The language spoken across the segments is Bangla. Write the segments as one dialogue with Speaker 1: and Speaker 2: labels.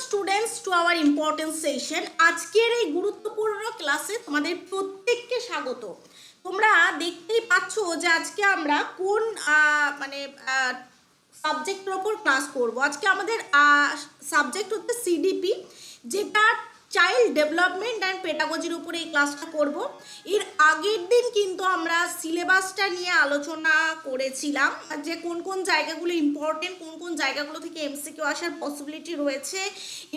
Speaker 1: Students to our important session. আজকের এই গুরুত্বপূর্ণ ক্লাসে তোমাদের প্রত্যেককে স্বাগত। তোমরা দেখতেই পাচ্ছ যে আজকে আমরা কোন সাবজেক্টের ওপর ক্লাস করব। আজকে আমাদের সাবজেক্ট হচ্ছে সিডিপি, যেটা চাইল্ড ডেভেলপমেন্ট অ্যান্ড পেডাগজির উপরে এই ক্লাসটা করব। এর আগের দিন কিন্তু আমরা সিলেবাসটা নিয়ে আলোচনা করেছিলাম যে কোন কোন জায়গাগুলো ইম্পর্টেন্ট, কোন কোন জায়গাগুলো থেকে এমসিকিউ আসার পসিবিলিটি রয়েছে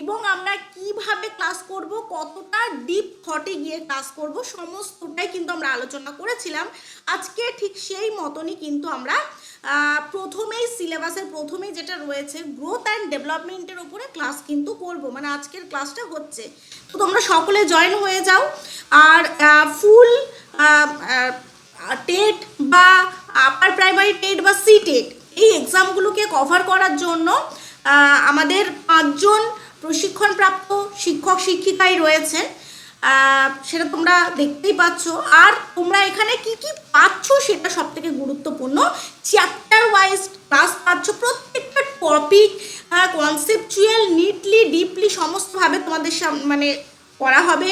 Speaker 1: এবং আমরা কিভাবে ক্লাস করব, কতটা ডিপ থটে গিয়ে ক্লাস করব, সমস্তটাই কিন্তু আমরা আলোচনা করেছিলাম। আজকে ঠিক সেই মতনই কিন্তু আমরা প্রথমেই সিলেবাসের প্রথমেই যেটা রয়েছে গ্রোথ অ্যান্ড ডেভেলপমেন্টের উপরে ক্লাস কিন্তু করব, মানে আজকের ক্লাসটা হচ্ছে। তো তোমরা সকলে জয়েন হয়ে যাও। আর ফুল টেট বা আপার প্রাইমারি টেট বা সি টেট এই এক্সামগুলোকে কভার করার জন্য আমাদের 5 জন প্রশিক্ষণপ্রাপ্ত শিক্ষক শিক্ষিকাই রয়েছে, সেটা তোমরা দেখতেই পাচ্ছ। আর তোমরা এখানে কি কি পাচ্ছ সেটা সব থেকে গুরুত্বপূর্ণ, চ্যাপ্টার ওয়াইজ ক্লাস পাচ্ছ। প্রত্যেকটা টপিক কনসেপচুয়াল, নিটলি, ডিপলি সমস্তভাবে তোমাদের মানে করা হবে।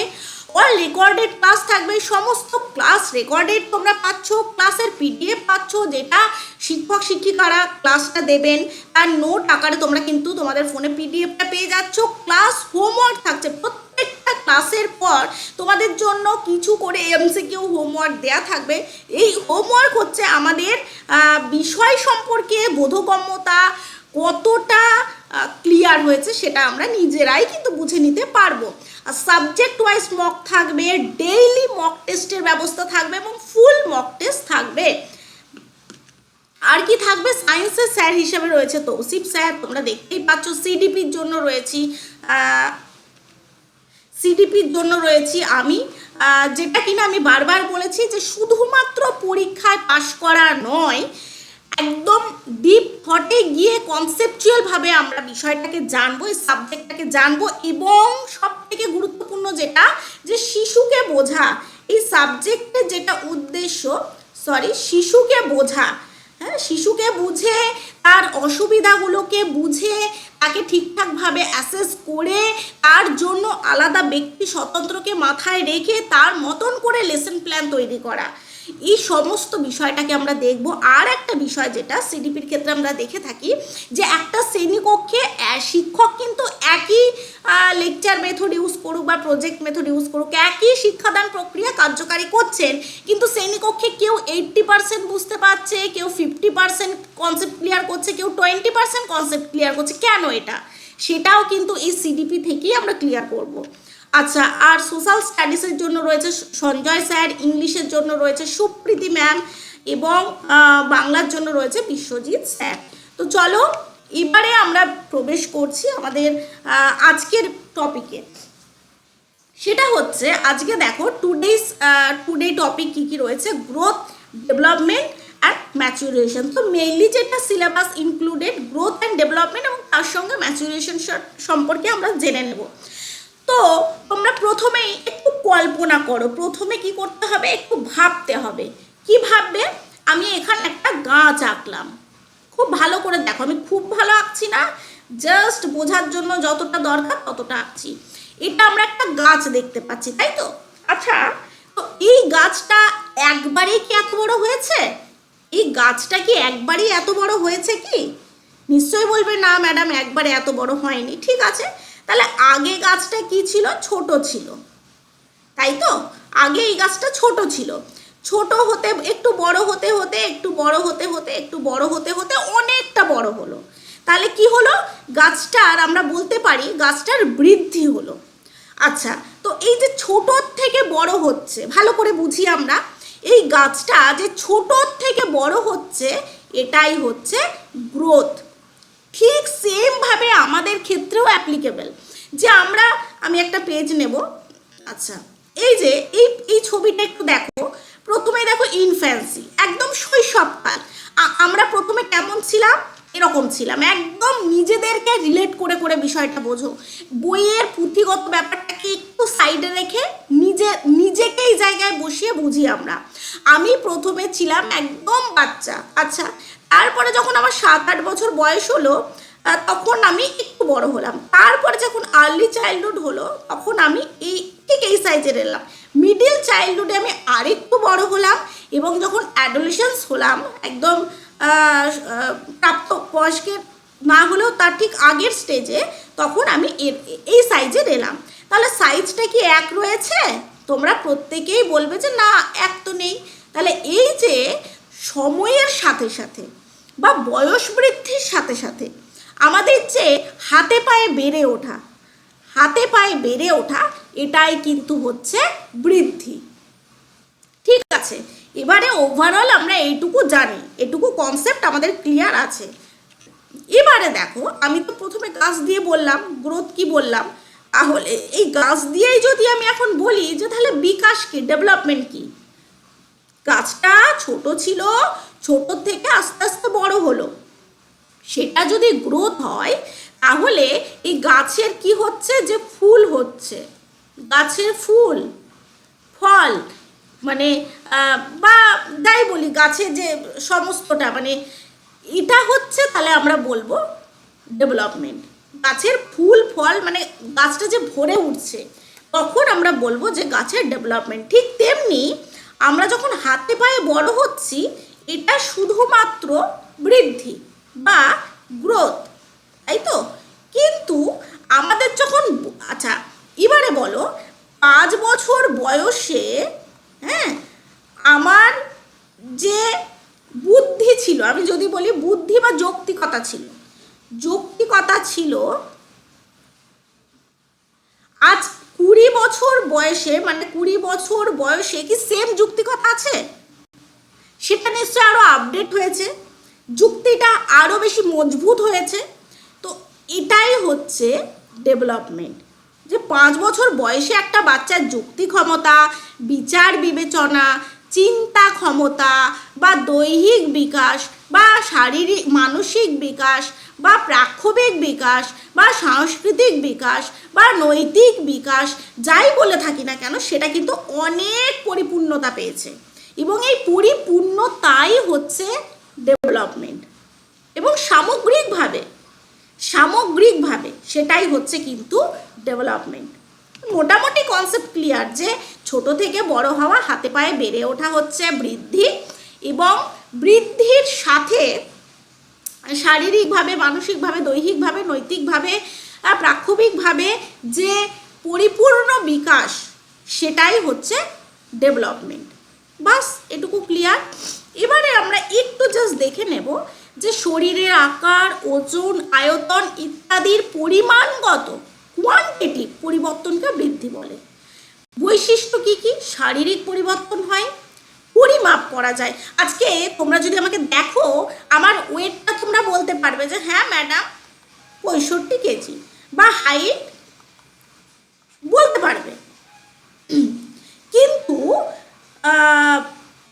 Speaker 1: অল রেকর্ডেড ক্লাস থাকবে, সমস্ত ক্লাস রেকর্ডেড তোমরা পাচ্ছ। ক্লাসের পিডিএফ পাচ্ছ, যেটা শিক্ষক শিক্ষিকারা ক্লাসটা দেবেন তার নোট আকারে তোমরা কিন্তু তোমাদের ফোনে পিডিএফটা পেয়ে যাচ্ছ। ক্লাস হোমওয়ার্ক থাকছে, প্রত্যেকটা ক্লাসের পর তোমাদের জন্য কিছু করে এমসিকিউ হোমওয়ার্ক দেয়া থাকবে। এই হোমওয়ার্ক হচ্ছে আমাদের বিষয় সম্পর্কে বোধগম্যতা কতটা ক্লিয়ার হয়েছে সেটা আমরা নিজেরাই কিন্তু বুঝে নিতে পারবো। আর সাবজেক্ট ওয়াইজ মক থাকবে, ডেইলি মক টেস্টের ব্যবস্থা থাকবে এবং ফুল মক টেস্ট থাকবে। আর কি থাকবে, সায়েন্সের স্যার হিসেবে রয়েছে তৌসিফ স্যার, তোমরা দেখতেই পাচ্ছ। সিডিপির জন্য রয়েছি আমি, যেটা কিনা আমি বারবার বলেছি যে শুধুমাত্র পরীক্ষায় পাশ করা নয়, একদম ডিপ থটে গিয়ে কনসেপচুয়ালভাবে আমরা বিষয়টাকে জানবো, এই সাবজেক্টটাকে জানবো। এবং সব থেকে গুরুত্বপূর্ণ যেটা, যে শিশুকে বোঝা, এই সাবজেক্টের যেটা উদ্দেশ্য, শিশুকে বোঝা, হ্যাঁ, শিশুকে বুঝে তার অসুবিধাগুলোকে বুঝে তাকে ঠিকঠাকভাবে অ্যাসেস করে তার জন্য আলাদা ব্যক্তি স্বতন্ত্রকে মাথায় রেখে তার মতন করে লেসন প্ল্যান তৈরি করা, এই সমস্ত বিষয়টাকে আমরা দেখব। আর একটা বিষয় যেটা সিডিপির ক্ষেত্রে আমরা দেখে থাকি, যে একটা শ্রেণীকক্ষে শিক্ষক কিন্তু একই লেকচার মেথড ইউজ করুক বা প্রজেক্ট মেথড ইউজ করুক, একই শিক্ষাদান প্রক্রিয়া কার্যকারী করছেন, কিন্তু শ্রেণীকক্ষে কেউ 80% বুঝতে পারছে, কেউ 50% কনসেপ্ট ক্লিয়ার করছে, কেউ 20% কনসেপ্ট ক্লিয়ার করছে। কেন এটা, সেটাও কিন্তু এই সিডিপি থেকেই আমরা ক্লিয়ার করব। আচ্ছা, আর সোশ্যাল স্টাডিজের জন্য রয়েছে সঞ্জয় স্যার, ইংলিশের জন্য রয়েছে সুপ্রীতি ম্যাম এবং বাংলার জন্য রয়েছে বিশ্বজিৎ স্যার। তো চলো এবারে আমরা প্রবেশ করছি আমাদের আজকের টপিকে। সেটা হচ্ছে, আজকে দেখো টুডে টপিক কি কি রয়েছে, গ্রোথ, ডেভেলপমেন্ট অ্যান্ড ম্যাচুরেশন। তো মেইনলি যেটা syllabus included growth and development এবং তার সঙ্গে ম্যাচুরেশন সম্পর্কে আমরা জেনে নেব। তো তোমরা প্রথমেই একটু কল্পনা করো, প্রথমে কি করতে হবে, একটু ভাবতে হবে। কি ভাববে, আমি এখানে একটা গাছ আঁকলাম, খুব ভালো করে দেখো, আমি খুব ভালো আঁকছি না, জাস্ট বোঝার জন্য যতটা দরকার ততটা আঁকছি। এটা আমরা একটা গাছ দেখতে পাচ্ছি, তাই তো? আচ্ছা, তো এই গাছটা একবারেই কি এত বড় হয়েছে? এই গাছটা কি একবারেই এত বড় হয়েছে কি? নিশ্চয়ই বলবে না ম্যাডাম, একবারে এত বড় হয়নি। ঠিক আছে, তাহলে আগে গাছটা কি ছিল, ছোট ছিল, তাই তো? আগে এই গাছটা ছোট ছিল, ছোট হতে একটু বড় হতে হতে একটু বড় হতে হতে একটু বড় হতে হতে অনেকটা বড় হলো। তাহলে কি হলো, গাছটার আমরা বলতে পারি গাছটার বৃদ্ধি হলো। আচ্ছা, তো এই যে ছোটোর থেকে বড় হচ্ছে, ভালো করে বুঝি আমরা, এই গাছটা যে ছোটোর থেকে বড় হচ্ছে এটাই হচ্ছে গ্রোথ। ঠিক সেমভাবে আমাদের ক্ষেত্রেও অ্যাপ্লিকেবল, যে আমি একটা পেজ নেব। আচ্ছা, এই যে এই ছবিটা একটু দেখো, প্রথমে দেখো ইনফ্যান্সি, একদম শৈশবকাল। আমরা প্রথমে কেমন ছিলাম, এরকম ছিলাম, একদম নিজেদেরকে রিলেট করে করে বিষয়টা বোঝো। বইয়ের পুঁথিগত ব্যাপারটাকে একটু সাইডে রেখে নিজেকে এই জায়গায় বসিয়ে বুঝি আমরা। আমি প্রথমে ছিলাম একদম বাচ্চা। আচ্ছা, তারপরে যখন আমার 7-8 বছর বয়স হলো, তখন আমি একটু বড় হলাম। তারপরে যখন আর্লি চাইল্ডহুড হলো তখন আমি ঠিক এই সাইজের এলাম। মিডিল চাইল্ডহুডে আমি আরেকটু বড় হলাম, এবং যখন অ্যাডোলেসেন্স হলাম, একদম প্রাপ্ত বয়স্কের না হলেও তার ঠিক আগের স্টেজে, তখন আমি এই সাইজের এলাম। তাহলে সাইজটা কি এক রয়েছে? তোমরা প্রত্যেকেই বলবে যে না, এক তো নেই। তাহলে এই যে সময়ের সাথে সাথে বা বয়স বৃদ্ধির সাথে সাথে আমাদের যে হাতে পায়ে বেড়ে ওঠা, এটাই কিন্তু হচ্ছে বৃদ্ধি। ঠিক আছে, এবারে ওভারঅল আমরা এইটুকু জানি, এটুকু কনসেপ্ট আমাদের ক্লিয়ার আছে। এবারে দেখো, আমি তো প্রথমে গাছ দিয়ে বললাম, গ্রোথ কি বললাম, তাহলে এই গাছ দিয়েই যদি আমি এখন বলি যে তাহলে বিকাশ কি, ডেভেলপমেন্ট কি? গাছটা ছোট ছিল, ছোট থেকে আস্তে আস্তে বড় হলো, সেটা যদি গ্রোথ হয়, তাহলে এই গাছের কি হচ্ছে, যে ফুল হচ্ছে, গাছের ফুল, ফল, মানে বা যাই বলি গাছের যে সমস্তটা, মানে এটা হচ্ছে, তাহলে আমরা বলবো ডেভেলপমেন্ট। গাছের ফুল ফল মানে গাছটা যে ভরে উঠছে, তখন আমরা বলবো যে গাছের ডেভেলপমেন্ট। ঠিক তেমনি আমরা যখন হাতে পায়ে বড় হচ্ছি, এটা শুধুমাত্র বৃদ্ধি বা গ্রোথ, তাই তো? কিন্তু আমাদের যখন, আচ্ছা এবারে বলো, 5 বছর বয়সে, হ্যাঁ, আমার যে বুদ্ধি ছিল, আমি যদি বলি বুদ্ধি বা যৌক্তিকতা ছিল, আজ 20 বছর বয়সে, মানে 20 বছর বয়সে কি সেম যৌক্তিকতা আছে? সেটা নিশ্চয়ই আরো আপডেট হয়েছে, যুক্তিটা আরো বেশি মজবুত হয়েছে। তো এটাই হচ্ছে ডেভেলপমেন্ট, যে 5 বছর বয়সে একটা বাচ্চার যুক্তি ক্ষমতা, বিচার বিবেচনা, চিন্তা ক্ষমতা বা দৈহিক বিকাশ বা শারীরিক মানসিক বিকাশ বা প্রাক্ষবিক বিকাশ বা সাংস্কৃতিক বিকাশ বা নৈতিক বিকাশ, যাই বলে থাকি না কেন, সেটা কিন্তু অনেক পরিপূর্ণতা পেয়েছে, এবং এই পরিপূর্ণতাই হচ্ছে ডেভেলপমেন্ট। এবং সামগ্রিকভাবে সেটাই হচ্ছে কিন্তু ডেভেলপমেন্ট। মোটামুটি কনসেপ্ট ক্লিয়ার, যে ছোট থেকে বড় হওয়া, হাতে পায়ে বেড়ে ওঠা হচ্ছে বৃদ্ধি, এবং বৃদ্ধির সাথে শারীরিকভাবে, মানসিকভাবে, দৈহিকভাবে, নৈতিকভাবে, প্রাক্ষবিকভাবে যে পরিপূর্ণ বিকাশ, সেটাই হচ্ছে ডেভেলপমেন্ট। বাস এটুকু ক্লিয়ার। এবারে আমরা একটু জাস্ট দেখে নেব যে শরীরের আকার, ওজন, আয়তন ইত্যাদির পরিমাণগত কোয়ান্টিটিভ পরিবর্তনকে বৃদ্ধি বলে। বৈশিষ্ট্য কি কি? শারীরিক পরিবর্তন হয়, পরিমাপ করা যায়। আজকে তোমরা যদি আমাকে দেখো, আমার ওয়েটটা তোমরা বলতে পারবে যে হ্যাঁ ম্যাডাম 65 কেজি, বা হাইট বলতে পারবে, কিন্তু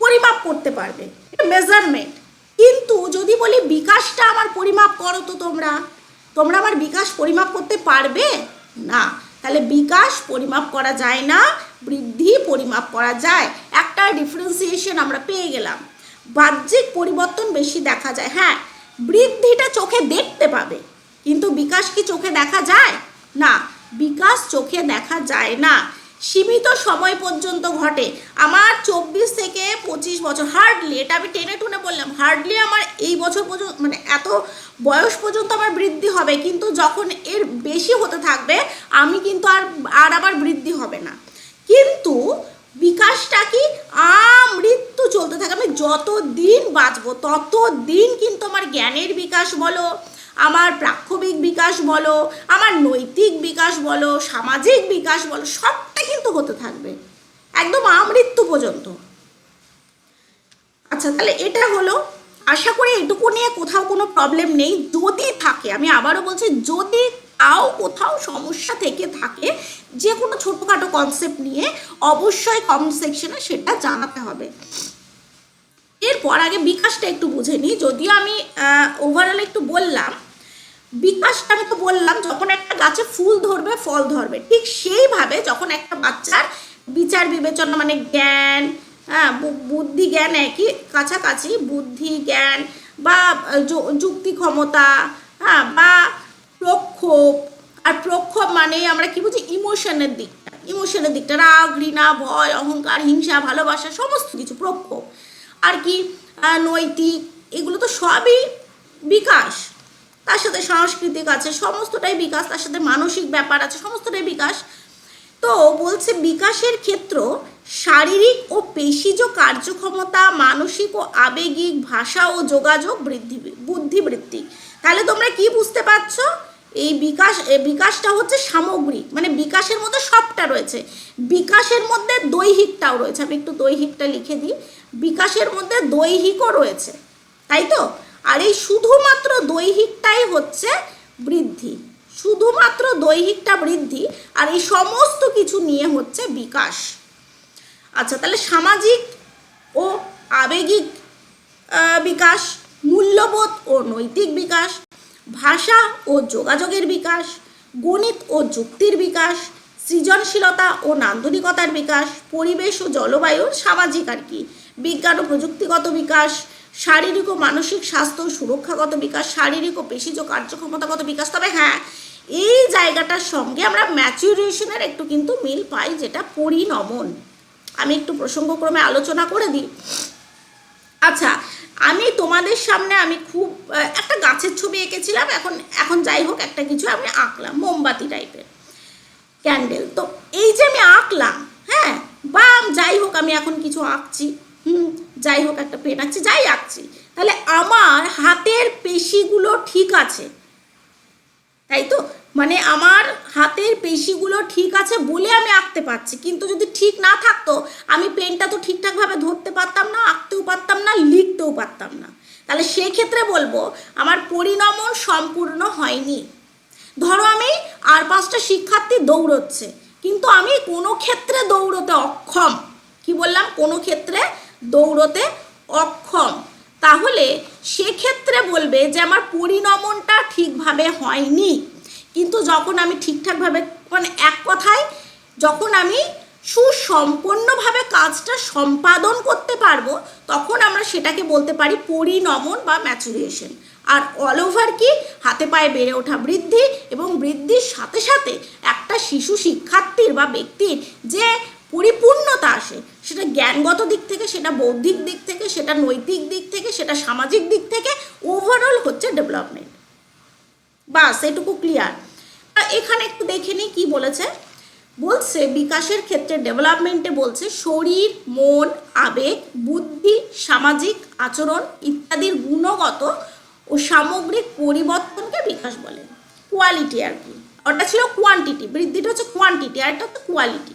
Speaker 1: পরিমাপ করতে পারবে, এটা মেজারমেন্ট। কিন্তু যদি বলি বিকাশটা আমার পরিমাপ করো, তো তোমরা আমার বিকাশ পরিমাপ করতে পারবে না। তাহলে বিকাশ পরিমাপ করা যায় না, বৃদ্ধি পরিমাপ করা যায়। একটা ডিফারেন্সিয়েশন আমরা পেয়ে গেলাম। বাহ্যিক পরিবর্তন বেশি দেখা যায়, হ্যাঁ, বৃদ্ধিটা চোখে দেখতে পাবে, কিন্তু বিকাশ কি চোখে দেখা যায় না? বিকাশ চোখে দেখা যায় না, সীমিত সময় পর্যন্ত ঘটে। আমার 24 থেকে 25 বছর, হার্ডলি, এটা আমি টেনে টুনে বললাম, হার্ডলি আমার এই বছর পর্যন্ত, মানে এত বয়স পর্যন্ত আমার বৃদ্ধি হবে, কিন্তু যখন এর বেশি হতে থাকবে, আমি কিন্তু আর আবার বৃদ্ধি হবে না। কিন্তু বিকাশটা কি আমৃত্যু চলতে থাকে, আমি যত দিন বাঁচবো তত দিন কিন্তু আমার জ্ঞানের বিকাশ বলো, আমার প্রাক্ষবিক বিকাশ বলো, আমার নৈতিক বিকাশ বলো, সামাজিক বিকাশ বলো, সবটা কিন্তু হতে থাকবে একদম আমৃত্যু পর্যন্ত। আচ্ছা, তাহলে এটা হলো, আশা করি এটুকু নিয়ে কোথাও কোনো প্রবলেম নেই। যদি থাকে, আমি আবারও বলছি, যদি কোথাও সমস্যা থেকে থাকে যে কোনো ছোটোখাটো কনসেপ্ট নিয়ে, অবশ্যই কমেন্ট সেকশনে সেটা জানাতে হবে। এরপর আগে বিকাশটা একটু বুঝে নিই, যদিও আমি ওভারঅল একটু বললাম। বিকাশটা আমি তো বললাম, যখন একটা গাছে ফুল ধরবে, ফল ধরবে, ঠিক সেইভাবে যখন একটা বাচ্চার বিচার বিবেচনা, মানে জ্ঞান, হ্যাঁ, বুদ্ধি জ্ঞান একই কাছাকাছি, বুদ্ধি জ্ঞান বা যুক্তি ক্ষমতা, হ্যাঁ, বা প্রক্ষোভ। আর প্রক্ষোভ মানেই আমরা কি বুঝি, ইমোশনের দিকটা রাগ, ঘৃণা, ভয়, অহংকার, হিংসা, ভালোবাসা, সমস্ত কিছু প্রক্ষোভ। আর কি নৈতিক, এগুলো তো সবই বিকাশ। তার সাথে সাংস্কৃতিক আছে, সমস্তটাই বিকাশ। তার সাথে মানসিক ব্যাপার আছে, সমস্তটাই বিকাশ। তো বলছে বিকাশের ক্ষেত্র শারীরিক ও পেশিজ কার্যক্ষমতা, মানসিক ও আবেগিক, ভাষা ও যোগাযোগ বুদ্ধিবৃত্তি। তাহলে তোমরা কি বুঝতে পারছো, এই বিকাশটা হচ্ছে সামগ্রিক, মানে বিকাশের মধ্যে সবটা রয়েছে। বিকাশের মধ্যে দৈহিকটাও রয়েছে। আমি একটু দৈহিকটা লিখে দিই। বিকাশের মধ্যে দৈহিকও রয়েছে, তাই তো? আর এই শুধুমাত্র দৈহিকটাই হচ্ছে বৃদ্ধি, শুধুমাত্র দৈহিকটা বৃদ্ধি, আর এই সমস্ত কিছু নিয়ে হচ্ছে বিকাশ। আচ্ছা, তাহলে সামাজিক ও আবেগিক বিকাশ, মূল্যবোধ ও নৈতিক বিকাশ, ভাষা ও যোগাযোগের বিকাশ, গণিত ও যুক্তির বিকাশ, সৃজনশীলতা ও নান্দনিকতার বিকাশ, পরিবেশ ও জলবায়ুর সামাজিক আর কি, বিজ্ঞান ও প্রযুক্তিগত বিকাশ, শারীরিক ও মানসিক স্বাস্থ্য ও সুরক্ষাগত বিকাশ, শারীরিক ও পেশিজ কার্যক্ষমতাগত বিকাশ। তবে হ্যাঁ, এই জায়গাটার সঙ্গে আমরা ম্যাচুরেশনের একটু কিন্তু মিল পাই, যেটা পরিণমন। আমি একটু প্রসঙ্গক্রমে আলোচনা করে দিই। আচ্ছা, আমি তোমাদের সামনে আমি খুব একটা গাছের ছবি এঁকেছিলাম। এখন যাই হোক, একটা কিছু আমি আঁকলাম, মোমবাতি টাইপের ক্যান্ডেল। তো এই যে আমি আঁকলাম, হ্যাঁ, বা যাই হোক আমি এখন কিছু আঁকছি, যাই হোক একটা পেন আঁকছি, যাই আঁকছি, তাহলে আমার হাতের পেশিগুলো ঠিক আছে, তাই তো? মানে আমার হাতের পেশিগুলো ঠিক আছে বলে আমি আঁকতে পারছি। কিন্তু যদি ঠিক না থাকতো, আমি পেনটা তো ঠিকঠাকভাবে ধরতে পারতাম না, আঁকতেও পারতাম না, লিখতেও পারতাম না। তাহলে সেক্ষেত্রে বলবো আমার পরিণমন সম্পূর্ণ হয়নি। ধরো আমি আর 5টা শিক্ষার্থী দৌড়চ্ছে, কিন্তু আমি কোনো ক্ষেত্রে দৌড়তে অক্ষম। কি বললাম? কোনো ক্ষেত্রে দৌড়তে অক্ষম। তাহলে সেক্ষেত্রে বলবে যে আমার পরিণমনটা ঠিকভাবে হয়নি। কিন্তু যখন আমি ঠিকঠাকভাবে, মানে এক কথায় যখন আমি সুসম্পন্নভাবে কাজটা সম্পাদন করতে পারবো, তখন আমরা সেটাকে বলতে পারি পরিণমন বা ম্যাচুরেশন। আর অল ওভার কি, হাতে পায়ে বেড়ে ওঠা বৃদ্ধি, এবং বৃদ্ধির সাথে সাথে একটা শিশু শিক্ষার্থীর বা ব্যক্তির যে পরিপূর্ণতা আসে, সেটা জ্ঞানগত দিক থেকে, সেটা বৌদ্ধিক দিক থেকে, সেটা নৈতিক দিক থেকে, সেটা সামাজিক দিক থেকে, ওভারঅল হচ্ছে ডেভেলপমেন্ট। বাস, এটুকু ক্লিয়ার। এখানে একটু দেখে নিই কি বলেছে। বলছে বিকাশের ক্ষেত্রে ডেভেলপমেন্টে বলছে শরীর, মন, আবেগ, বুদ্ধি, সামাজিক আচরণ ইত্যাদির গুণগত ও সামগ্রিক পরিবর্তনকে বিকাশ বলে। কোয়ালিটি আর কি, ওটা ছিল কোয়ান্টিটি, বৃদ্ধিটা হচ্ছে কোয়ান্টিটি, আর এটা হচ্ছে কোয়ালিটি।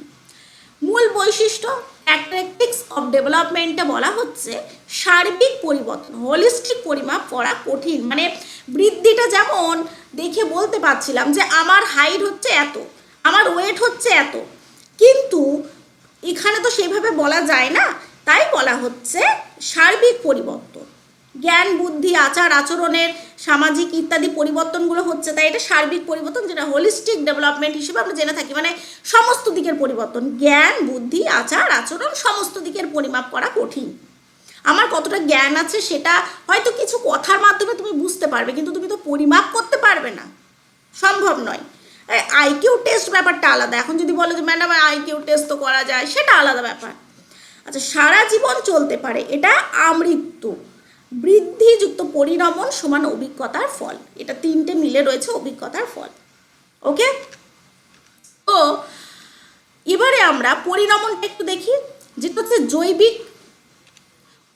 Speaker 1: মূল বৈশিষ্ট্য ক্যারেক্টারিস্টিক্স অফ ডেভেলপমেন্টে বলা হচ্ছে সার্বিক পরিবর্তন, হোলিস্টিক পরিমাপ করা কঠিন। মানে বৃদ্ধিটা যেমন দেখে বলতে পারছিলাম যে আমার হাইট হচ্ছে এত, আমার ওয়েট হচ্ছে এত, কিন্তু এখানে তো সেইভাবে বলা যায় না, তাই বলা হচ্ছে সার্বিক পরিবর্তন। জ্ঞান, বুদ্ধি, আচার আচরণের সামাজিক ইত্যাদি পরিবর্তনগুলো হচ্ছে, তাই এটা সার্বিক পরিবর্তন, যেটা হোলিস্টিক ডেভেলপমেন্ট হিসেবে আমরা জেনে থাকি। মানে সমস্ত দিকের পরিবর্তন, জ্ঞান, বুদ্ধি, আচার আচরণ, সমস্ত দিকের পরিমাপ করা কঠিন। আমার কতটা জ্ঞান আছে সেটা হয়তো কিছু কথার মাধ্যমে তুমি বুঝতে পারবে, কিন্তু তুমি তো পরিমাপ করতে পারবে না, সম্ভব নয়। আইকিউ টেস্ট ব্যাপারটা আলাদা। এখন যদি বলো যে ম্যাডাম আইকিউ টেস্ট তো করা যায়, সেটা আলাদা ব্যাপার। আচ্ছা, সারা জীবন চলতে পারে, এটা আমৃত্যু। বৃদ্ধিযুক্ত পরিণমন সমান অভিজ্ঞতার ফল, এটা 3টে মিলে রয়েছে অভিজ্ঞতার ফল। ওকে, তো এবারে আমরা পরিণমনটা একটু দেখি, যেটা হচ্ছে জৈবিক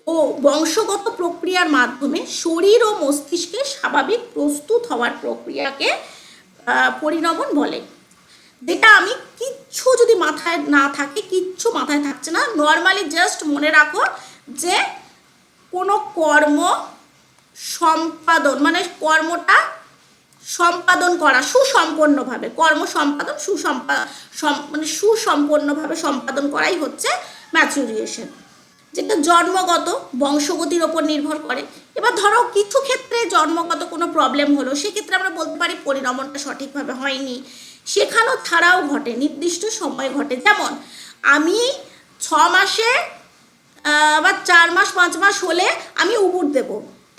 Speaker 1: ও বংশগত প্রক্রিয়ার মাধ্যমে শরীর ও মস্তিষ্কে স্বাভাবিক প্রস্তুত হওয়ার প্রক্রিয়াকে পরিণমন বলে। যেটা আমি কিচ্ছু যদি মাথায় না থাকে, কিচ্ছু মাথায় থাকছে না, নর্মালি জাস্ট মনে রাখো যে কোনো কর্ম সম্পাদন, মানে কর্মটা সম্পাদন করা সুসম্পন্নভাবে, কর্ম সম্পাদন মানে সুসম্পন্নভাবে সম্পাদন করাই হচ্ছে ম্যাচুরিয়েশন, যেটা জন্মগত বংশগতির ওপর নির্ভর করে। এবার ধরো কিছু ক্ষেত্রে জন্মগত কোনো প্রবলেম হলো, সেক্ষেত্রে আমরা বলতে পারি পরিণমনটা সঠিকভাবে হয়নি। সেখানেও ছাড়াও ঘটে, নির্দিষ্ট সময় ঘটে। যেমন আমি 6 মাসে বা 4 মাস 5 মাস হলে আমি উবুর দেব,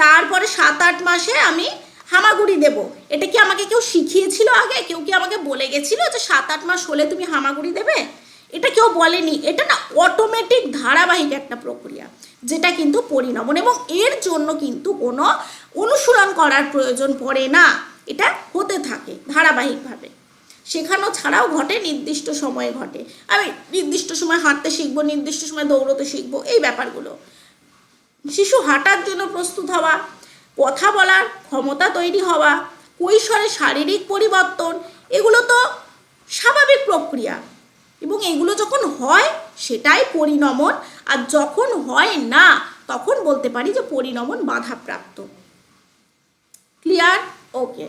Speaker 1: তারপরে 7-8 মাসে আমি হামাগুড়ি দেব, এটা কি আমাকে কেউ শিখিয়েছিল আগে? কেউ কি আমাকে বলে গেছিল যে 7-8 মাস হলে তুমি হামাগুড়ি দেবে? এটা কেউ বলেনি। এটা না অটোমেটিক ধারাবাহিক একটা প্রক্রিয়া, যেটা কিন্তু পরিণমন, এবং এর জন্য কিন্তু কোনো অনুশীলন করার প্রয়োজন পড়ে না। এটা হতে থাকে ধারাবাহিকভাবে, শেখানো ছাড়াও ঘটে, নির্দিষ্ট সময়ে ঘটে। আমি নির্দিষ্ট সময় হাঁটতে শিখবো, নির্দিষ্ট সময় দৌড়তে শিখবো, এই ব্যাপারগুলো। শিশু হাঁটার জন্য প্রস্তুত হওয়া, কথা বলার ক্ষমতা তৈরি হওয়া, কৈশোরে শারীরিক পরিবর্তন, এগুলো তো স্বাভাবিক প্রক্রিয়া, এবং এগুলো যখন হয় সেটাই পরিণমন। আর যখন হয় না তখন বলতে পারি যে পরিণমন বাধাপ্রাপ্ত। ক্লিয়ার? ওকে,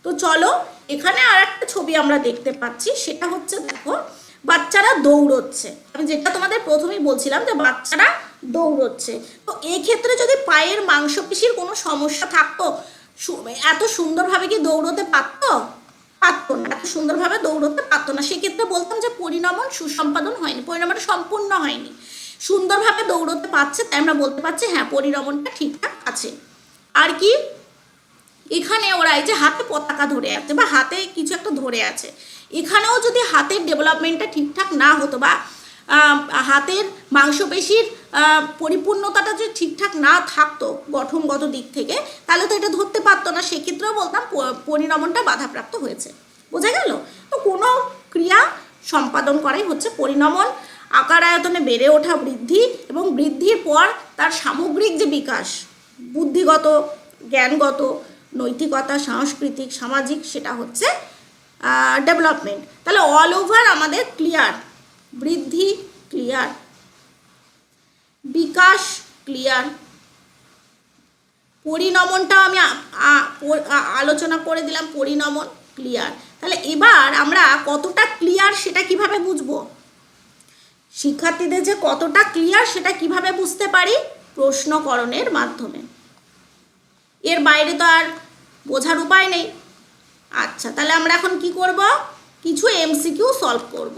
Speaker 1: তো চলো এখানে আর একটা ছবি আমরা দেখতে পাচ্ছি, সেটা হচ্ছে দেখো বাচ্চারা দৌড়চ্ছে। আমি যেটা তোমাদের প্রথমেই বলছিলাম যে বাচ্চারা দৌড়চ্ছে। তো এক্ষেত্রে যদি পায়ের মাংসপেশির কোনো সমস্যা থাকতো, এত সুন্দরভাবে কি দৌড়তে পারতো? পারতো না, এত সুন্দরভাবে দৌড়তে পারতো না। সেক্ষেত্রে বলতাম যে পরিণমন সুসম্পাদন হয়নি, পরিণমনটা সম্পূর্ণ হয়নি। সুন্দরভাবে দৌড়তে পারছে, তাই আমরা বলতে পারছি হ্যাঁ পরিণমনটা ঠিকঠাক আছে। আর কি, এখানে ওরা এই যে হাতে পতাকা ধরে আছে বা হাতে কিছু একটা ধরে আছে, এখানেও যদি হাতের ডেভেলপমেন্টটা ঠিকঠাক না হতো বা হাতের মাংসপেশির পরিপূর্ণতাটা যদি ঠিকঠাক না থাকতো গঠনগত দিক থেকে, তাহলে তো এটা ধরতে পারতো না। সেক্ষেত্রেও বলতাম পরিণমনটা বাধাপ্রাপ্ত হয়েছে। বোঝা গেল? তো কোনো ক্রিয়া সম্পাদন করাই হচ্ছে পরিণমন। আকার আয়তনে বেড়ে ওঠা, বৃদ্ধি, এবং বৃদ্ধির পর তার সামগ্রিক যে বিকাশ, বুদ্ধিগত, জ্ঞানগত, নৈতিকতা, সাংস্কৃতিক, সামাজিক, সেটা হচ্ছে ডেভেলপমেন্ট। তাহলে অল ওভার আমাদের ক্লিয়ার, বৃদ্ধি ক্লিয়ার, বিকাশ ক্লিয়ার, পরিণমনটা আমি আলোচনা করে দিলাম, পরিণমন ক্লিয়ার। তাহলে এবার আমরা কতটা ক্লিয়ার সেটা কিভাবে বুঝবো? শিক্ষার্থীদের যে কতটা ক্লিয়ার সেটা কিভাবে বুঝতে পারি? প্রশ্নকরণের মাধ্যমে। এর বাইরে তো আর বোঝার উপায় নেই। আচ্ছা, তাহলে আমরা এখন কি করব? কিছু এমসিকিউ সলভ করব।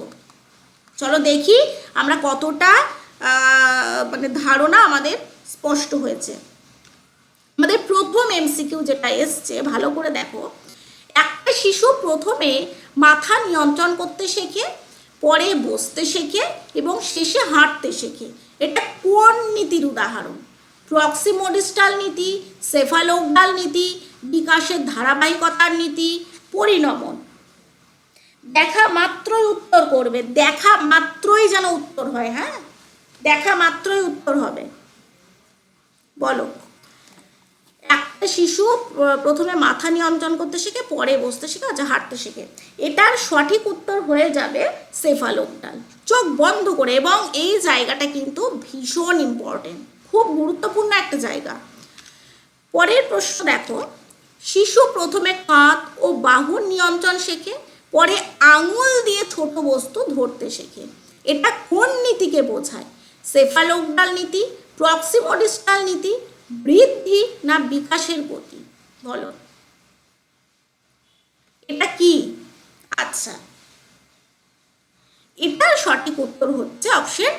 Speaker 1: চলো দেখি আমরা কতটা মানে ধারণা আমাদের স্পষ্ট হয়েছে। আমাদের প্রথম এমসিকিউ যেটা এসছে, ভালো করে দেখো। একটা শিশু প্রথমে মাথা নিয়ন্ত্রণ করতে শেখে, পরে বসতে শেখে এবং শেষে হাঁটতে শেখে। এটা কোন নীতির উদাহরণ? প্রক্সিমোডিস্টাল নীতি, সেফালোগডাল নীতি, বিকাশের ধারাবাহিকতার নীতি, পরিণমন। দেখা মাত্রই উত্তর করবে, দেখা মাত্রই যেন উত্তর হয়। হ্যাঁ, দেখা মাত্রই উত্তর হবে। বলো, একটা শিশু প্রথমে মাথা নিয়ন্ত্রণ করতে শেখে, পরে বসতে শেখে, আচ্ছা হাঁটতে শেখে। এটার সঠিক উত্তর হয়ে যাবে সেফালোগডাল। চোখ বন্ধ করে, এবং এই জায়গাটা কিন্তু ভীষণ ইম্পর্টেন্ট, খুব গুরুত্বপূর্ণ একটা জায়গা। পরের প্রশ্ন দেখো, শিশু প্রথমে কাঁধ ও বাহুর নিয়ন্ত্রণ শেখে, পরে আঙুল দিয়ে ছোট বস্তু ধরতে শেখে। এটা কোন নীতিকে বোঝায়? সেফালোগডাল নীতি, প্রক্সিমোডিস্টাল নীতি, বৃদ্ধি না বিকাশের গতি? বলো এটা কি? আচ্ছা, এটার সঠিক উত্তর হচ্ছে অপশন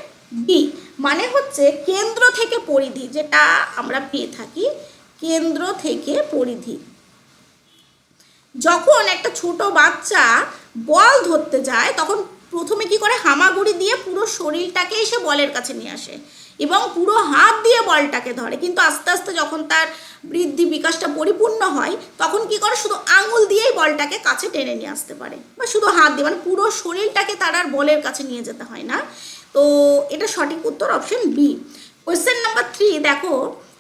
Speaker 1: বি, মানে হচ্ছে কেন্দ্র থেকে পরিধি, যেটা আমরা পেয়ে থাকি কেন্দ্র থেকে পরিধি। যখন একটা ছোট বাচ্চা বল ধরতে যায়, তখন প্রথমে কি করে? হামাগুড়ি দিয়ে পুরো শরীরটাকে এসে বলের কাছে নিয়ে আসে এবং পুরো হাত দিয়ে বলটাকে ধরে। কিন্তু আস্তে আস্তে যখন তার বৃদ্ধি বিকাশটা পরিপূর্ণ হয়, তখন কি করে? শুধু আঙুল দিয়েই বলটাকে কাছে টেনে নিয়ে আসতে পারে, বা শুধু হাত দিয়ে, মানে পুরো শরীরটাকে তার আর বলের কাছে নিয়ে যেতে হয় না। তো এটা সঠিক উত্তর অপশন বি। কোয়েশ্চেন নাম্বার 3 দেখো,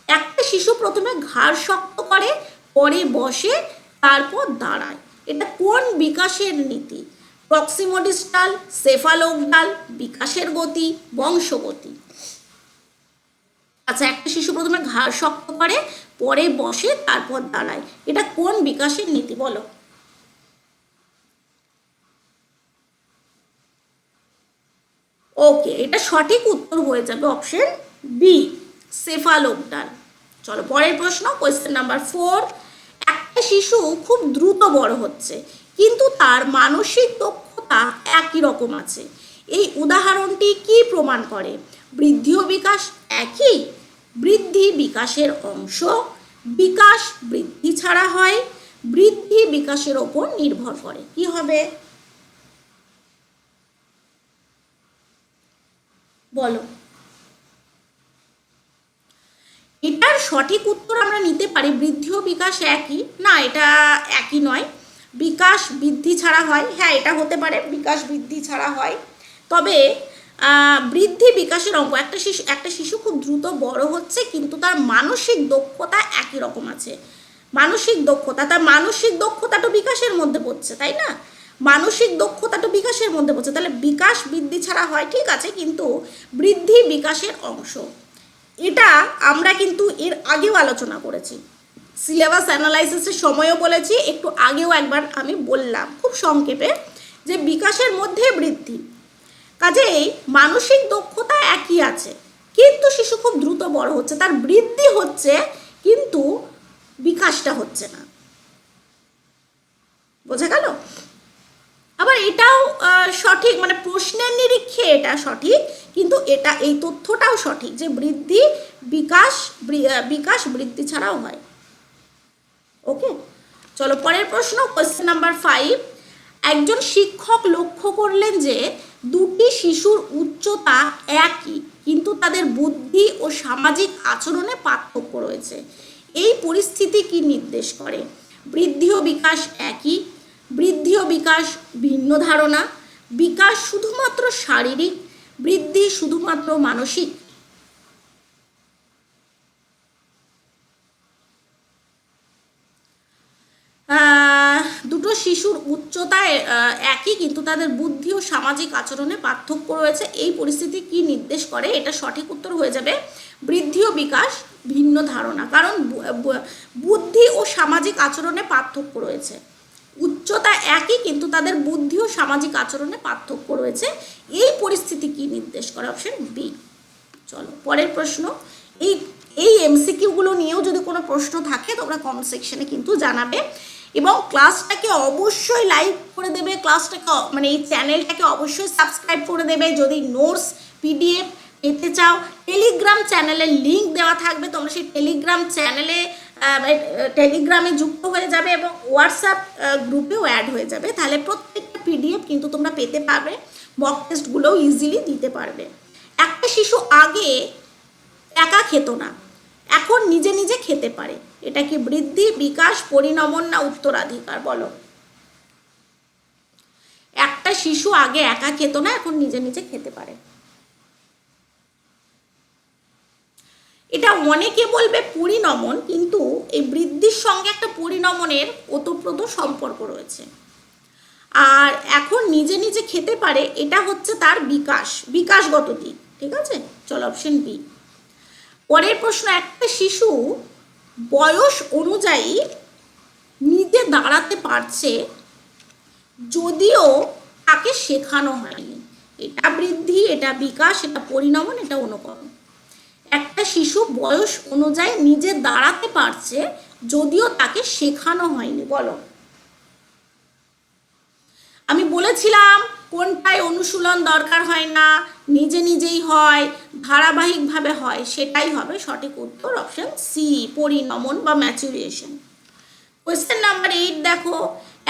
Speaker 1: একটা শিশু প্রথমে ঘাড় শক্ত করে, পরে বসে, তারপর দাঁড়ায়। এটা কোন বিকাশের নীতি? প্রক্সিমোডিস্টাল, সেফালোগডাল, বিকাশের গতি, বংশগতি। আচ্ছা, একটা শিশু প্রথমে ঘাড় শক্ত করে, পরে বসে, তারপর দাঁড়ায়। এটা কোন বিকাশের নীতি? বলো। ওকে, এটা সঠিক উত্তর হয়ে যাবে অপশন বি, সেফালোগডাল। চলো পরের প্রশ্ন, কোয়েশ্চেন নাম্বার 4। একটা শিশু খুব দ্রুত বড় হচ্ছে, কিন্তু তার মানসিক দক্ষতা একই রকম আছে। এই উদাহরণটি কি প্রমাণ করে? বৃদ্ধি ও বিকাশ একই, বৃদ্ধি বিকাশের অংশ, বিকাশ বৃদ্ধি ছাড়া হয়, বিকাশের ওপর নির্ভর করে। কি হবে বলো? এটার সঠিক উত্তর আমরা নিতে পারি বৃদ্ধি ও বিকাশ একই না, এটা একই নয়। বিকাশ বৃদ্ধি ছাড়া হয়, হ্যাঁ এটা হতে পারে বিকাশ বৃদ্ধি ছাড়া হয়, তবে বৃদ্ধি বিকাশের অঙ্ক। একটা শিশু খুব দ্রুত বড় হচ্ছে কিন্তু তার মানসিক দক্ষতা একই রকম আছে। মানসিক দক্ষতা, তার মানসিক দক্ষতাটা বিকাশের মধ্যে পড়ছে, তাই না? মানসিক দক্ষতাটা বিকাশের মধ্যে পড়ছে, তাহলে বিকাশ বৃদ্ধি ছাড়া হয় ঠিক আছে, কিন্তু বৃদ্ধি বিকাশের অংশ। এটা আমরা কিন্তু এর আগেও আলোচনা করেছি, সিলেবাস অ্যানালাইসিসের সময়ও বলেছি, একটু আগেও একবার আমি বললাম খুব সংক্ষেপে যে বিকাশের মধ্যে বৃদ্ধি, কাজেই মানসিক দক্ষতা একই আছে কিন্তু শিশু খুব দ্রুত বড় হচ্ছে, তার বৃদ্ধি হচ্ছে কিন্তু বিকাশটা হচ্ছে না। বোঝা গেল? আবার এটাও সঠিক, মানে প্রশ্নের নিরীক্ষে এটা সঠিক, কিন্তু এটা এই তথ্যটাও সঠিক যে বৃদ্ধি বিকাশ বৃদ্ধি ছাড়াও হয়। ওকে, চলো পরের প্রশ্ন, কোয়েশ্চেন নাম্বার 5। একজন শিক্ষক লক্ষ্য করলেন যে দুটি শিশুর উচ্চতা একই কিন্তু তাদের বুদ্ধি ও সামাজিক আচরণে পার্থক্য রয়েছে। এই পরিস্থিতি কি নির্দেশ করে? বৃদ্ধি ও বিকাশ একই, বৃদ্ধি ও বিকাশ ভিন্ন ধারণা, বিকাশ শুধুমাত্র শারীরিক, বৃদ্ধি শুধুমাত্র মানসিক। দুটো শিশুর উচ্চতায় একই কিন্তু তাদের বুদ্ধি ও সামাজিক আচরণে পার্থক্য রয়েছে। এই পরিস্থিতি কি নির্দেশ করে? এটা সঠিক উত্তর হয়ে যাবে বৃদ্ধি ও বিকাশ ভিন্ন ধারণা, কারণ বুদ্ধি ও সামাজিক আচরণে পার্থক্য রয়েছে। উচ্চতা একই কিন্তু তাদের বুদ্ধি ও সামাজিক আচরণে পার্থক্য রয়েছে। এই পরিস্থিতি কি নির্দেশ করে? Option B. চলো পরের প্রশ্ন। এই এমসিকিউগুলো নিয়েও যদি কোনো প্রশ্ন থাকে তোমরা কমেন্ট সেকশনে কিন্তু জানাবে, এবং ক্লাসটাকে অবশ্যই লাইক করে দেবে, ক্লাসটাকে মানে এই চ্যানেলটাকে অবশ্যই সাবস্ক্রাইব করে দেবে। যদি নোটস পিডিএফ পেতে চাও টেলিগ্রাম চ্যানেলের লিঙ্ক দেওয়া থাকবে, তোমরা সেই টেলিগ্রামে যুক্ত হয়ে যাবে এবং হোয়াটসঅ্যাপ গ্রুপেও অ্যাড হয়ে যাবে, তাহলে প্রত্যেকটা পিডিএফ কিন্তু তোমরা পেতে পারবে, মক টেস্টগুলোও ইজিলি দিতে পারবে। একটা শিশু আগে একা খেত না, এখন নিজে নিজে খেতে পারে, এটা কি বৃদ্ধি, বিকাশ, পরিণমন না উত্তরাধিকার? বলো। একটা শিশু আগে একা খেত না, এখন নিজে নিজে খেতে পারে, এটা অনেকে বলবে পরিণমন, কিন্তু এই বৃদ্ধির সঙ্গে একটা পরিণমনের ওতপ্রোত সম্পর্ক রয়েছে। আর এখন নিজে নিজে খেতে পারে, এটা হচ্ছে তার বিকাশগত দিক। ঠিক আছে, চলো অপশন বি। পরের প্রশ্ন, একটা শিশু বয়স অনুযায়ী নিজে দাঁড়াতে পারছে যদিও তাকে শেখানো হয়নি, এটা বৃদ্ধি, এটা বিকাশ, এটা পরিণমন, এটা অনুকরণ। একটা শিশু বয়স অনুযায়ী নিজে দাঁড়াতে পারছে যদিও তাকে শেখানো হয়নি। বলো। আমি বলেছিলাম কোনটায় অনুশীলন দরকার হয় না, নিজে নিজেই হয়, ধারাবাহিকভাবে হয়, সেটাই হবে সঠিক উত্তর অপশন সি, পরিণমন বা ম্যাচুরিয়েশন। কোয়েশ্চেন নাম্বার 8 দেখো,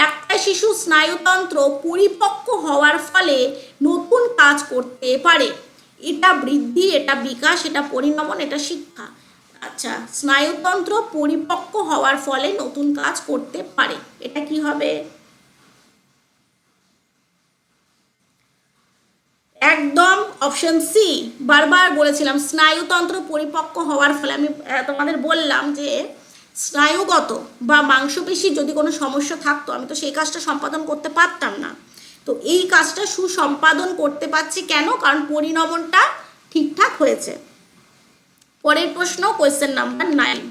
Speaker 1: একটা শিশু স্নায়ুতন্ত্র পরিপক্ক হওয়ার ফলে নতুন কাজ করতে পারে, এটা বৃদ্ধি, এটা বিকাশ, এটা পরিণমন, এটা শিক্ষা। আচ্ছা, স্নায়ুতন্ত্র পরিপক্ক হওয়ার ফলে নতুন কাজ করতে পারে, এটা কি হবে? একদম অপশন সি। বারবার বলেছিলাম স্নায়ুতন্ত্র পরিপক্ক হওয়ার ফলে, আমি তোমাদের বললাম যে স্নায়ুগত বা মাংসপেশির যদি কোনো সমস্যা থাকতো আমি তো সেই কাজটা সম্পাদন করতে পারতাম না, তো এই কাজটা সুসম্পাদন করতে পারছি কেন? কারণ পরিণমনটা ঠিকঠাক হয়েছে। পরের প্রশ্ন, কোয়েশ্চেন নাম্বার 9।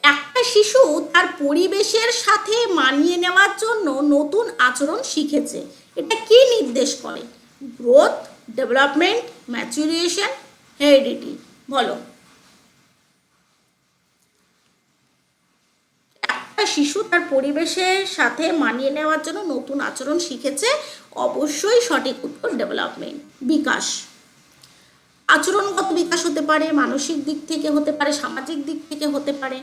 Speaker 1: একটা শিশু তার পরিবেশের সাথে মানিয়ে নেওয়ার জন্য নতুন আচরণ শিখেছে, এটা কি নির্দেশ করে? Growth, development, maturation, heredity? বলো। একটা শিশু তার পরিবেশের সাথে মানিয়ে নেওয়ার জন্য নতুন আচরণ শিখেছে, অবশ্যই সঠিক উত্তর ডেভেলপমেন্ট, বিকাশ। আচরণগত বিকাশ হতে পারে, মানসিক দিক থেকে হতে পারে, সামাজিক দিক থেকে হতে পারে।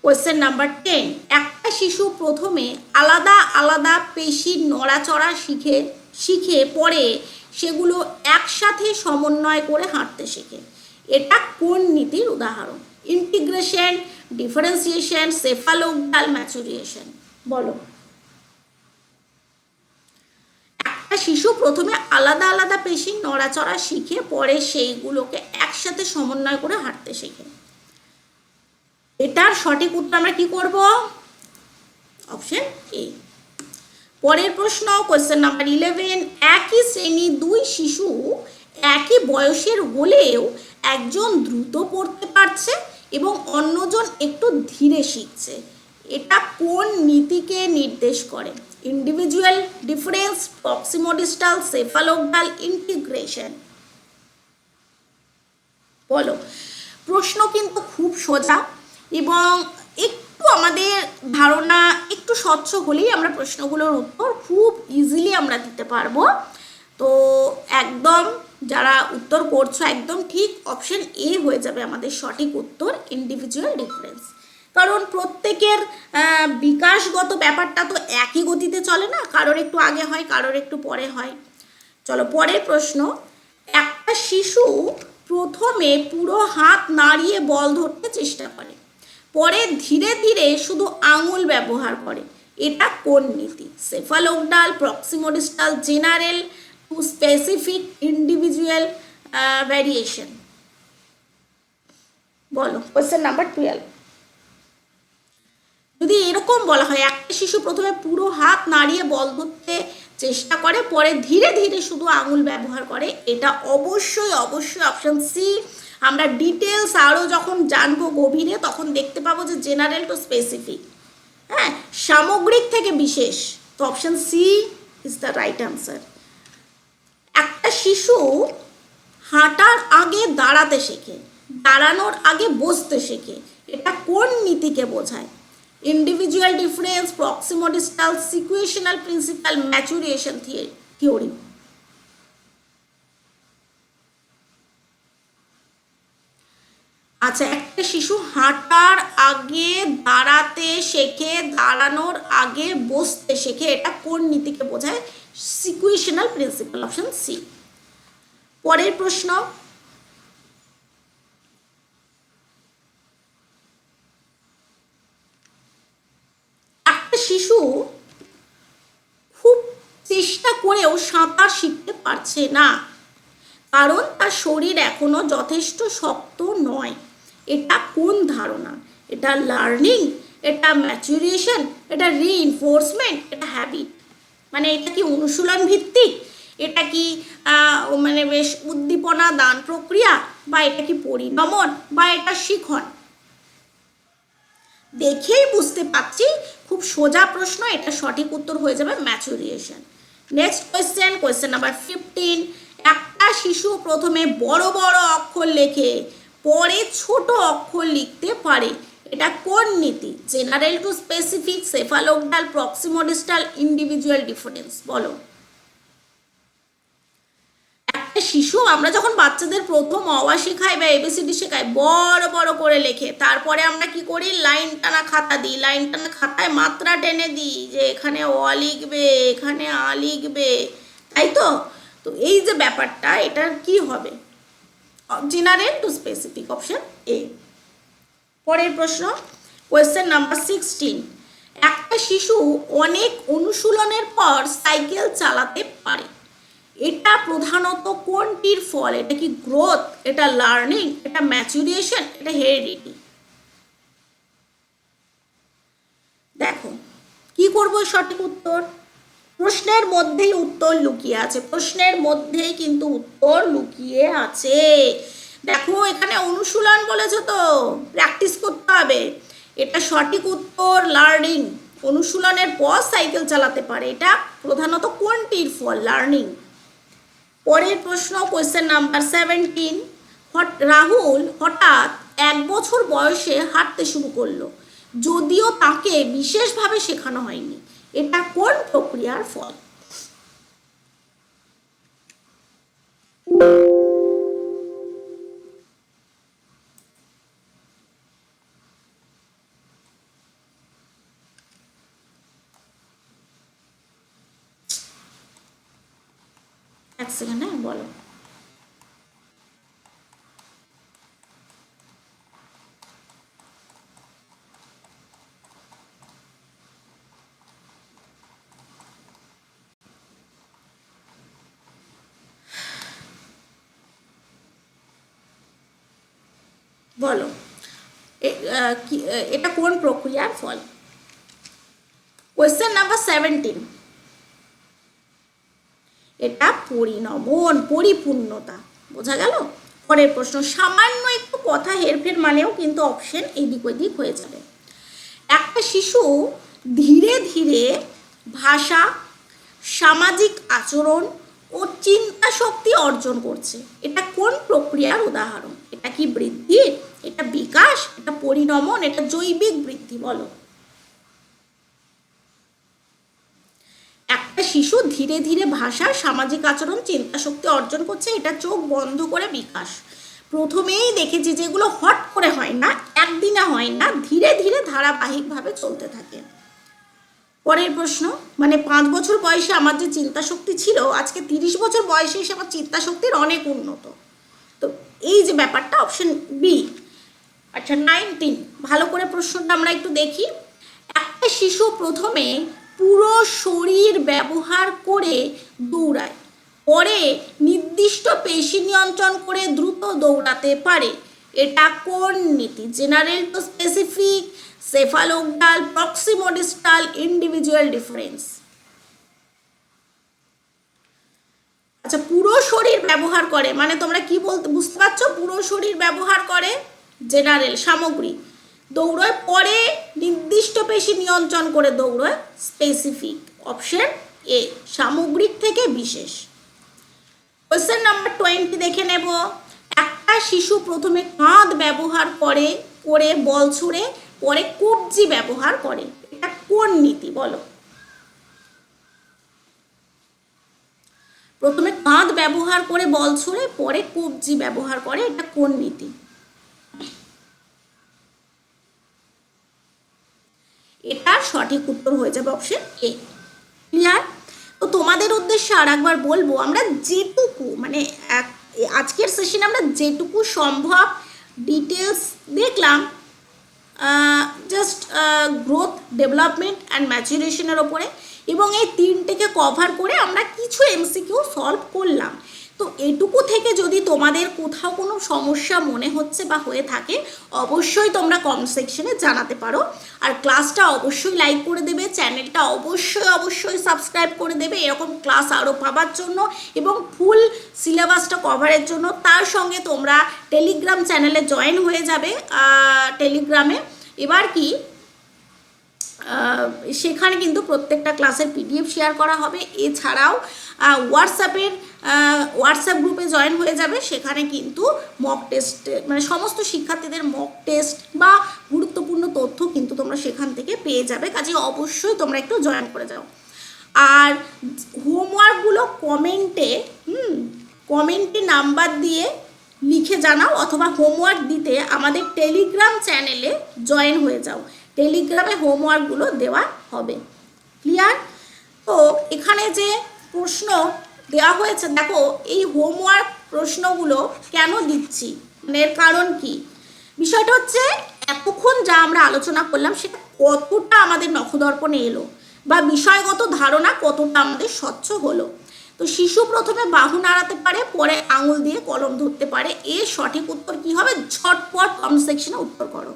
Speaker 1: কোয়েশ্চেন নাম্বার 10, একটা শিশু প্রথমে আলাদা আলাদা পেশির নড়াচড়া শিখে পরে সেগুলো একসাথে সমন্বয় করে হাঁটতে শেখে। এটা কোন নীতির উদাহরণ? Integration, differentiation, cephalocaudal, maturation. বলো। একটা শিশু প্রথমে আলাদা আলাদা পেশির নড়াচড়া শিখে পরে সেইগুলোকে একসাথে সমন্বয় করে হাঁটতে শেখে। এটার সঠিক উত্তর আমরা কি করব? Option A. পরের প্রশ্ন, কোয়েশ্চেন নাম্বার 11, একই শ্রেণী দুই শিশু একই বয়সের হলেও একজন দ্রুত পড়তে পারছে এবং অন্যজন একটু ধীরে শিখছে। এটা কোন নীতিকে নির্দেশ করে? Individual difference, proximodistal, cephalocaudal, integration. বলো। প্রশ্ন কিন্তু খুব সোজা এবং একটু আমাদের ধারণা একটু স্বচ্ছ হলেই আমরা প্রশ্নগুলোর উত্তর খুব ইজিলি আমরা দিতে পারবো। তো একদম যারা উত্তর করছো একদম ঠিক, অপশন এ হয়ে যাবে আমাদের সঠিক উত্তর, ইন্ডিভিজুয়াল ডিফারেন্স। কারণ প্রত্যেকের বিকাশগত ব্যাপারটা তো একই গতিতে চলে না, কারোর একটু আগে হয় কারোর একটু পরে হয়। চলো পরের প্রশ্ন, একটা শিশু প্রথমে পুরো হাত নাড়িয়ে বল ধরতে চেষ্টা করে, পরে ধীরে ধীরে শুধু আঙুল ব্যবহার করে। এটা কোন নীতি? Cephalocaudal, proximodistal, general, to specific, individual, variation. বলো। কোয়েশ্চেন নাম্বার 12, যদি এরকম বলা হয় একটা শিশু প্রথমে পুরো হাত নাড়িয়ে বল ধরতে চেষ্টা করে পরে ধীরে ধীরে শুধু আঙুল ব্যবহার করে, এটা অবশ্যই অবশ্যই অপশন সি। আমরা ডিটেলস আরও যখন জানবো গভীরে তখন দেখতে পাবো যে জেনারেল টু স্পেসিফিক, হ্যাঁ, সামগ্রিক থেকে বিশেষ। তো option C is the right answer. একটা শিশু হাঁটার আগে দাঁড়াতে শেখে, দাঁড়ানোর আগে বসতে শেখে। এটা কোন নীতিকে বোঝায়? Individual difference, proximodistal, sequential principle, maturation theory. আচ্ছা, একটা শিশু হাঁটার আগে দাঁড়াতে শেখে, দাঁড়ানোর আগে বসতে শেখে, এটা কোন নীতিকে বোঝায়? সিকুয়েশনাল প্রিন্সিপাল, অপশন সি। পরের প্রশ্ন, একটা শিশু খুব চেষ্টা করেও সাঁতার শিখতে পারছে না কারণ তার শরীর এখনো যথেষ্ট শক্ত নয়। এটা কোন ধারণা? এটা লার্নিং, এটা ম্যাচুরিয়েশন, এটা রিইনফোর্সমেন্ট, এটা হ্যাবিট। মানে এটা কি অনুশীলন ভিত্তিক, এটা কি মানে বেশ উদ্দীপনা দান প্রক্রিয়া, বা এটা কি পরিণমন, বা এটা শিখন? দেখেই বুঝতে পারছি খুব সোজা প্রশ্ন, এটা সঠিক উত্তর হয়ে যাবে ম্যাচুরিয়েশন। নেক্সট কোয়েশ্চেন, কোয়েশ্চেন নাম্বার 15, একটা শিশু প্রথমে বড় বড় অক্ষর লেখে পরে ছোট অক্ষর লিখতে পারে। এটা কোন নীতি? General to specific, cephalocaudal, proximodistal, individual difference. বলো। একটা শিশু, আমরা যখন বাচ্চাদের প্রথম অ আ শেখাই বা এবিসিডি শেখাই বড় বড় করে লেখে, তারপরে আমরা কি করি? লাইন টানা খাতা দিই, লাইন টানা খাতায় মাত্রা টেনে দিই যে এখানে অ লিখবে, এখানে আ লিখবে, তাই তো? তো এই যে ব্যাপারটা, এটার কি হবে? General to specific, option A. পরের প্রশ্ন, কোয়েশ্চেন নাম্বার 16, একটা শিশু অনেক অনুশীলনের পর সাইকেল চালাতে পারে। এটা প্রধানত কোনটির ফল? এটা কি গ্রোথ, এটা লার্নিং, এটা ম্যাচুরিয়েশন, এটা হেরিডিটি? দেখো কি করবো সঠিক উত্তর? প্রশ্নের মধ্যেই উত্তর লুকিয়ে আছে, প্রশ্নের মধ্যেই কিন্তু উত্তর লুকিয়ে আছে। দেখো এখানে অনুশীলন বলেছে তো প্র্যাকটিস করতে হবে, এটা সঠিক উত্তর লার্নিং। অনুশীলনের পর সাইকেল চালাতে পারে, এটা প্রধানত কোনটির ফল? লার্নিং। পরের প্রশ্ন, কোয়েশ্চেন নাম্বার 17, রাহুল হঠাৎ 1 বছর বয়সে হাঁটতে শুরু করলো যদিও তাকে বিশেষভাবে শেখানো হয়নি। এটা কোন প্রক্রিয়ার ফল? এক সেকেন্ড, হ্যাঁ বলো। বলো এটা কোন প্রক্রিয়ার ফল? কোয়েশ্চেন নাম্বার 17, এটা পরিণমন, পরিপূর্ণতা, বোঝা গেল? পরের প্রশ্ন, সামান্য একটু কথা হেরফের মানেও কিন্তু অপশন এদিক ওদিক হয়ে যাবে। একটা শিশু ধীরে ধীরে ভাষা, সামাজিক আচরণ ও চিন্তা শক্তি অর্জন করছে, এটা কোন প্রক্রিয়ার উদাহরণ? এটা কি বৃদ্ধি, এটা বিকাশ, এটা পরিণমন, এটা জৈবিক বৃদ্ধি? বলো। একটা শিশু ধীরে ধীরে ভাষা, সামাজিক আচরণ, চিন্তা শক্তি অর্জন করছে, এটা চোখ বন্ধ করে বিকাশ। প্রথমেই দেখেছি যেগুলো হট করে হয় না, একদিনে হয় না, ধীরে ধীরে ধারাবাহিকভাবে চলতে থাকে। পরের প্রশ্ন, মানে 5 বছর বয়সে আমার যে চিন্তা শক্তি ছিল, আজকে 30 বছর বয়সে এসে আমার চিন্তা শক্তির অনেক উন্নত। তো এই যে ব্যাপারটা, অপশন বি। আচ্ছা 19, ভালো করে প্রশ্নটা আমরা একটু দেখি। একটা শিশু প্রথমে পুরো শরীর ব্যবহার করে দৌড়ায়, পরে নির্দিষ্ট পেশি নিয়ন্ত্রণ করে দ্রুত দৌড়াতে পারে, এটা কোন নীতি? General to specific, cephalocaudal, proximodistal, individual difference? আচ্ছা, পুরো শরীর ব্যবহার করে মানে তোমরা কি বলতে বুঝতে পারছো? পুরো শরীর ব্যবহার করে জেনারেল, সামগ্রিক দৌড়য়, পরে নির্দিষ্ট পেশি নিয়ন্ত্রণ করে দৌড়য় স্পেসিফিক। অপশন এ, সামগ্রিক থেকে বিশেষ। কোয়েশ্চেন নাম্বার 20 দেখে নেব। একটা শিশু প্রথমে কাঁধ ব্যবহার করে করে বল ছুঁড়ে, পরে কবজি ব্যবহার করে, এটা কোন নীতি? বলো। প্রথমে কাঁধ ব্যবহার করে বল ছুঁড়ে, পরে কবজি ব্যবহার করে, এটা কোন নীতি? এটা সঠিক উত্তর হয়ে যাবে অপশন এ। ক্লিয়ার? তো তোমাদের উদ্দেশ্যে আর একবার বলবো, আমরা যেটুকু মানে আজকের সেশনে আমরা যেটুকু সম্ভব ডিটেলস দেখলাম, জাস্ট গ্রোথ, ডেভেলপমেন্ট অ্যান্ড ম্যাচুরেশনের ওপরে, এবং এই তিনটেকে কভার করে আমরা কিছু এমসিকিউ সলভ করলাম। তো এটুকু থেকে যদি তোমাদের কোথাও কোনো সমস্যা মনে হচ্ছে বা হয়ে থাকে, অবশ্যই তোমরা কমেন্ট সেকশনে জানাতে পারো। আর ক্লাসটা অবশ্যই লাইক করে দেবে, চ্যানেলটা অবশ্যই সাবস্ক্রাইব করে দেবে এরকম ক্লাস আরও পাবার জন্য এবং ফুল সিলেবাসটা কভারের জন্য। তার সঙ্গে তোমরা টেলিগ্রাম চ্যানেলে জয়েন হয়ে যাবে। টেলিগ্রামে এবার কি সেখানে কিন্তু প্রত্যেকটা ক্লাসের পিডিএফ শেয়ার করা হবে। এছাড়াও হোয়াটসঅ্যাপ গ্রুপে জয়েন হয়ে যাবে, সেখানে কিন্তু মক টেস্ট মানে সমস্ত শিক্ষার্থীদের মক টেস্ট বা গুরুত্বপূর্ণ তথ্য কিন্তু তোমরা সেখান থেকে পেয়ে যাবে। কাজে অবশ্যই তোমরা একটু জয়েন করে যাও। আর হোমওয়ার্কগুলো কমেন্টে নাম্বার দিয়ে লিখে জানাও, অথবা হোমওয়ার্ক দিতে আমাদের টেলিগ্রাম চ্যানেলে জয়েন হয়ে যাও, টেলিগ্রামে হোমওয়ার্কগুলো দেওয়া হবে। ক্লিয়ার? তো এখানে যে প্রশ্ন দেওয়া হয়েছে, দেখো এই হোমওয়ার্ক প্রশ্নগুলো কেন দিচ্ছি, মানে এর কারণ কি? বিষয়টা হচ্ছে এতক্ষণ যা আমরা আলোচনা করলাম সেটা কতটা আমাদের নখদর্পণে এলো, বা বিষয়গত ধারণা কতটা আমাদের স্বচ্ছ হলো। তো শিশু প্রথমে বাহু নাড়াতে পারে, পরে আঙুল দিয়ে কলম ধরতে পারে, এর সঠিক উত্তর কি হবে? ঝটপট কমেন্ট সেকশনে উত্তর করো।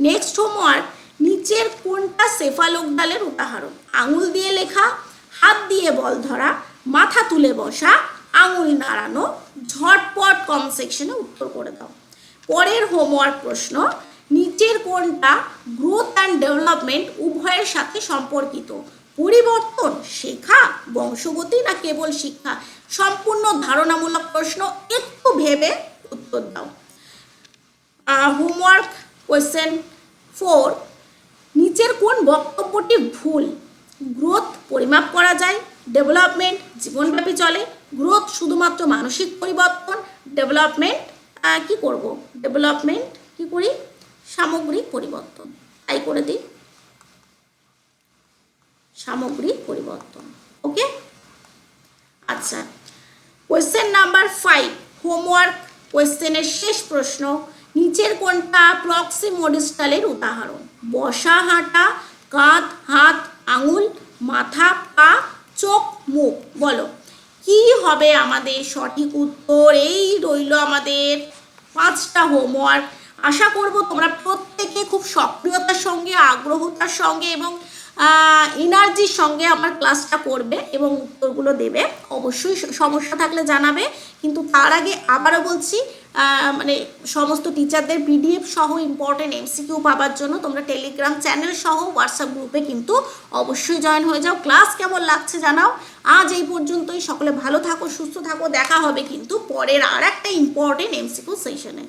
Speaker 1: নেক্সট হোমওয়ার্ক, নিচের কোনটা সেফালোগ্রালের উদাহরণ? আঙুল দিয়ে লেখা, হাত দিয়ে বল ধরা, মাথা তুলে বসা, আঙুল নাড়ানো। ঝটপট কমেন্ট সেকশনে উত্তর করে দাও। পরের হোমওয়ার্ক প্রশ্ন, নিচের কোনটা গ্রোথ অ্যান্ড ডেভেলপমেন্ট উভয়ের সাথে সম্পর্কিত? পরিবর্তন, শেখা, বংশগতি না কেবল শিক্ষা? সম্পূর্ণ ধারণামূলক প্রশ্ন, একটু ভেবে উত্তর দাও। হোমওয়ার্ক কোয়েশ্চেন 4, নিচের কোন বক্তব্যটি ভুল? গ্রোথ পরিমাপ করা যায়, ডেভেলপমেন্ট জীবনব্যাপী চলে, গ্রোথ শুধুমাত্র মানসিক পরিবর্তন, ডেভেলপমেন্ট কি করব? ডেভেলপমেন্ট কি করি? সামগ্রিক পরিবর্তন। তাই করে দিই, সামগ্রিক পরিবর্তন। ওকে, আচ্ছা 5 হোমওয়ার্ক কোয়েশ্চেনের শেষ প্রশ্ন, নিচের কোনটা প্রক্সিমোডিস্টালের উদাহরণ? বসা, হাঁটা, কাঁধ, হাত, আঙুল, মাথা, পা, চোখ, মুখ। বলো কি হবে আমাদের সঠিক উত্তর? এই রইল আমাদের 5টা হোমওয়ার্ক। আশা করব তোমরা প্রত্যেকে খুব সক্রিয়তার সঙ্গে, আগ্রহতার সঙ্গে এবং এনার্জির সঙ্গে আমার ক্লাসটা করবে এবং উত্তরগুলো দেবে। অবশ্যই সমস্যা থাকলে জানাবে, কিন্তু তার আগে আবারও বলছি, মানে সমস্ত টিচারদের পিডিএফ সহ ইম্পর্টেন্ট এমসিকিউ পাওয়ার জন্য তোমরা টেলিগ্রাম চ্যানেল সহ হোয়াটসঅ্যাপ গ্রুপে কিন্তু অবশ্যই জয়েন হয়ে যাও। ক্লাস কেমন লাগছে জানাও। আজ এই পর্যন্তই। সকলে ভালো থাকো, সুস্থ থাকো। দেখা হবে কিন্তু পরের আর একটা ইম্পর্টেন্ট এমসিকিউ সেশনে।